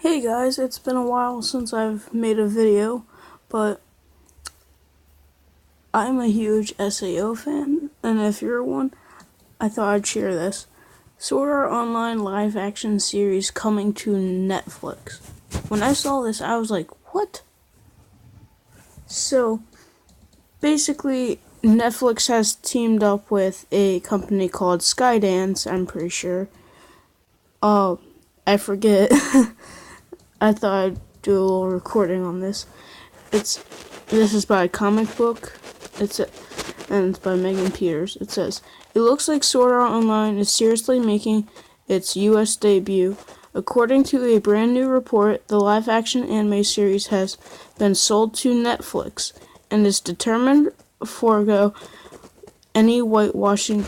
Hey guys, it's been a while since I've made a video, but I'm a huge SAO fan, and if you're one, I thought I'd share this. Sword Art Online live action series coming to Netflix. When I saw this, I was like, what? So, basically, Netflix has teamed up with a company called Skydance, I'm pretty sure. I forget. I thought I'd do a little recording on this. This is by Comic Book. It's by Megan Peters. It says, "It looks like Sword Art Online is seriously making its U.S. debut. According to a brand new report, the live-action anime series has been sold to Netflix and is determined to forego any whitewashing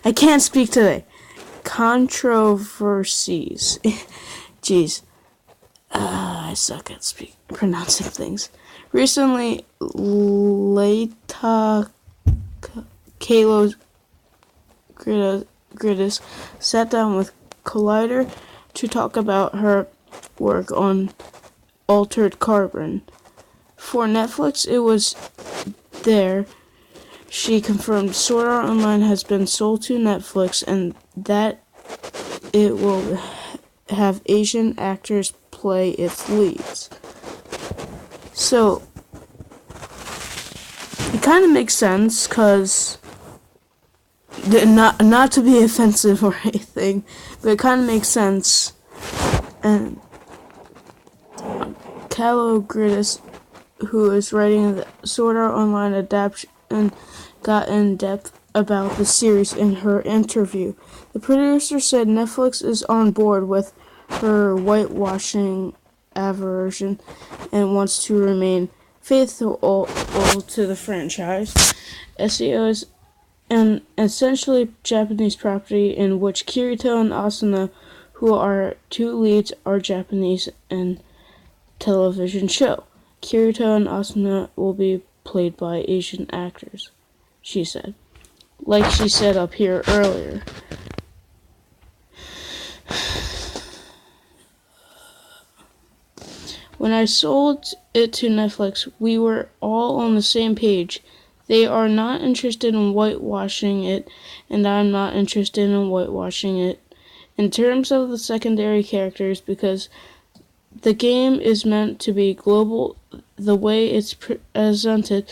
I can't speak today. Controversies." Jeez. I suck at pronouncing things. Recently, Leita Kalo Gridis sat down with Collider to talk about her work on Altered Carbon. For Netflix, it was there. She confirmed Sword Art Online has been sold to Netflix and that it will have Asian actors play its leads. So, it kind of makes sense, because, not to be offensive or anything, but it kind of makes sense. And Kalo Gridis, who is writing the Sword Art Online adaptation, got in depth about the series in her interview. The producer said Netflix is on board with her whitewashing aversion and wants to remain faithful to the franchise. SEO is an essentially Japanese property in which Kirito and Asuna, who are two leads, are Japanese in television show. Kirito and Asuna will be played by Asian actors, she said. Like she said up here earlier. When I sold it to Netflix, we were all on the same page. They are not interested in whitewashing it, and I'm not interested in whitewashing it. In terms of the secondary characters, because the game is meant to be global, the way it's presented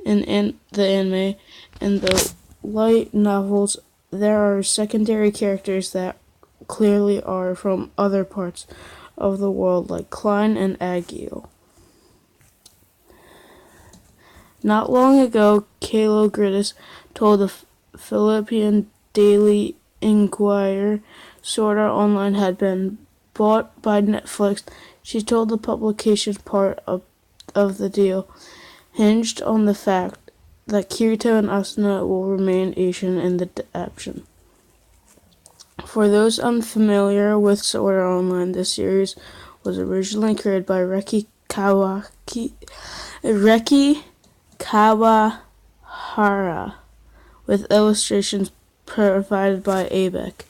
in the anime and the light novels, there are secondary characters that clearly are from other parts of the world, like Klein and Agiel. Not long ago, Kalo Gridis told the Philippine Daily Inquirer Sword Art Online had been bought by Netflix. She told the publication part of the deal hinged on the fact that Kirito and Asuna will remain Asian in the adaptation. For those unfamiliar with Sword Art Online, this series was originally created by Reki Kawahara, with illustrations provided by Abeck.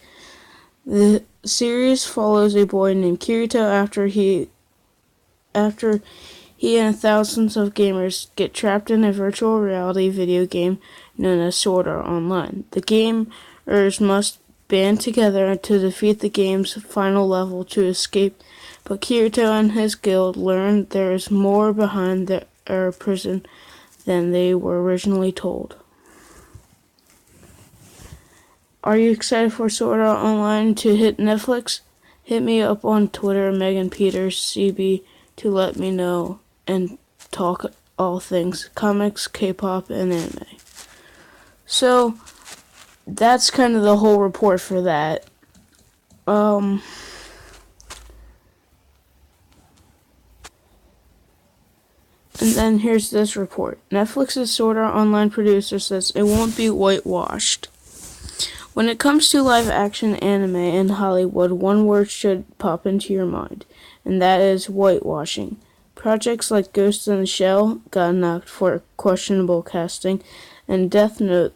The series follows a boy named Kirito after he and thousands of gamers get trapped in a virtual reality video game known as Sword Art Online. The gamers must band together to defeat the game's final level to escape, but Kirito and his guild learn there is more behind their prison than they were originally told. Are you excited for Sword Art Online to hit Netflix? Hit me up on Twitter, Megan Peters CB, to let me know and talk all things comics, K-pop, and anime. So, that's kind of the whole report for that. And then here's this report. Netflix's Sword Art Online producer says it won't be whitewashed. When it comes to live-action anime in Hollywood, one word should pop into your mind, and that is whitewashing. Projects like Ghost in the Shell got knocked for questionable casting, and Death Note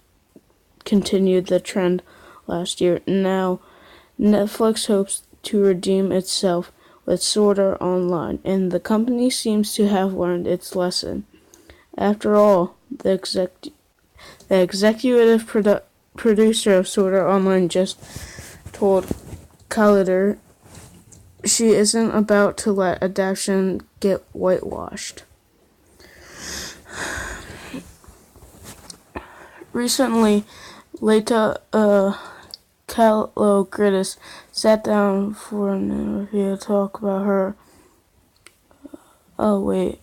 continued the trend last year. Now, Netflix hopes to redeem itself with Sword Art Online, and the company seems to have learned its lesson. After all, the executive producer of Sword Art Online just told Collider she isn't about to let adaptation get whitewashed. Recently, Leta Kalogridis sat down for an interview to talk about her. Oh, wait.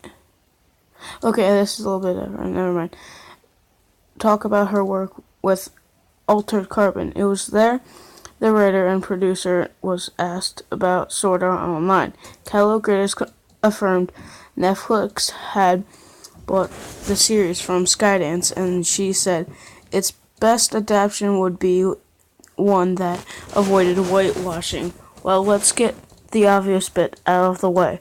Okay, this is a little bit different. Never mind. Talk about her work with Altered Carbon. It was there the writer and producer was asked about Sword Art Online. Kalogridis affirmed Netflix had bought the series from Skydance, and she said its best adaptation would be one that avoided whitewashing. Well, let's get the obvious bit out of the way.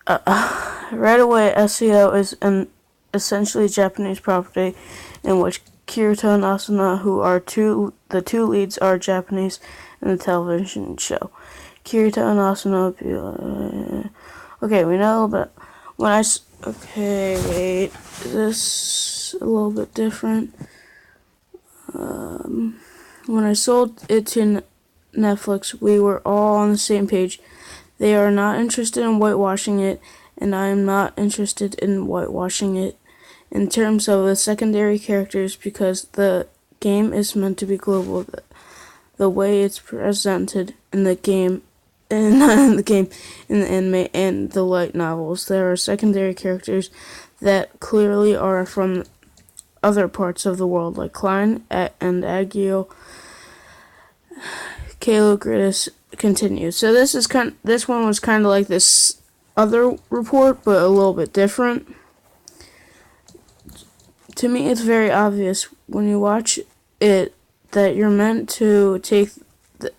Right away, SEO is an essentially Japanese property in which Kirito and Asuna, who are the two leads, are Japanese in the television show. Kirito and Asuna okay, we know, but okay, wait, is this a little bit different? When I sold it to Netflix, we were all on the same page. They are not interested in whitewashing it, and I am not interested in whitewashing it in terms of the secondary characters, because the game is meant to be global. The way it's presented in the game, in the anime, and the light novels, there are secondary characters that clearly are from other parts of the world, like Klein and Agio. Kalogridis continued. So this one was kind of like this other report, but a little bit different. To me, it's very obvious when you watch it that you're meant to take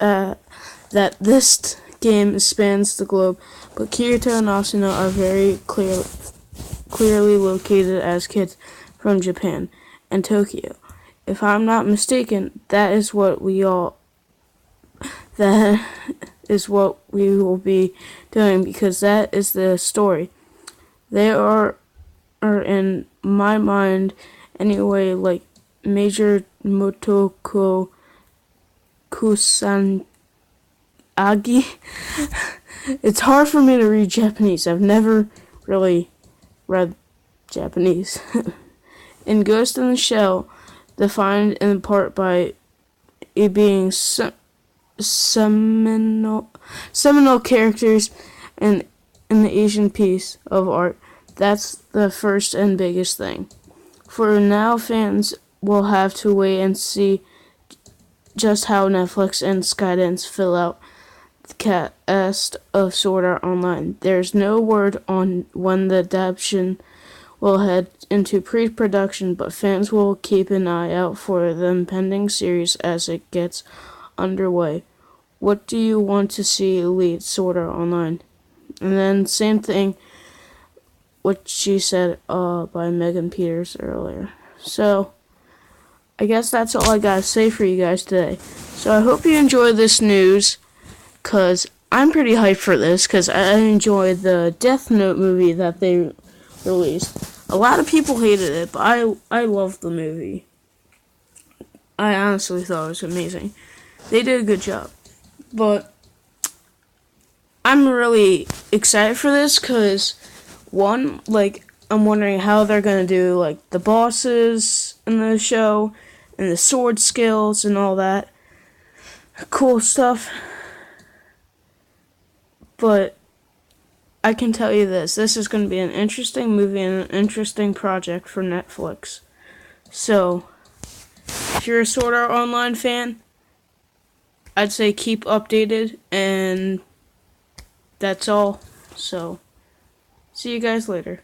that this game spans the globe, but Kirito and Asuna are very clearly located as kids from Japan and Tokyo. If I'm not mistaken, that is what we will be doing, because that is the story. They are in my mind anyway, like Major Motoko Kusanagi. It's hard for me to read Japanese. I've never really read Japanese. In Ghost in the Shell, defined in part by it being seminal characters in the Asian piece of art. That's the first and biggest thing. For now, fans will have to wait and see just how Netflix and Skydance fill out the cast of Sword Art Online. There's no word on when the adaptation will head into pre-production, but fans will keep an eye out for the impending series as it gets underway. What do you want to see lead Sword Art Online? And then same thing what she said by Megan Peters earlier. So I guess that's all I gotta say for you guys today. So I hope you enjoy this news, because I'm pretty hyped for this, because I enjoyed the Death Note movie that they released. A lot of people hated it, but I loved the movie. I honestly thought it was amazing. They did a good job. But I'm really excited for this, because one, like, I'm wondering how they're gonna do, like, the bosses in the show and the sword skills and all that cool stuff. But I can tell you this is going to be an interesting movie and an interesting project for Netflix. So if you're a Sword Art Online fan, I'd say keep updated, and that's all. So see you guys later.